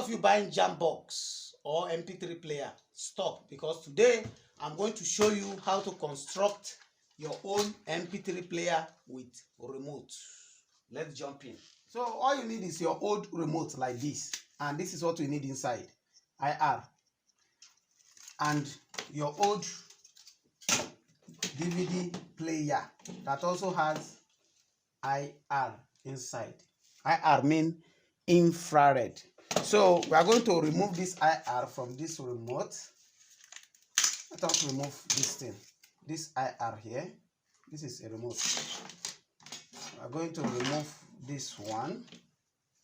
of you buying Jambox or MP3 player, stop, because today I'm going to show you how to construct your own MP3 player with remote. Let's jump in. So all you need is your old remote like this, and this is what we need inside, IR, and your old DVD player that also has IR inside. IR means infrared. So we are going to remove this IR from this remote. Let us remove this thing, this IR here. This is a remote. We are going to remove this one.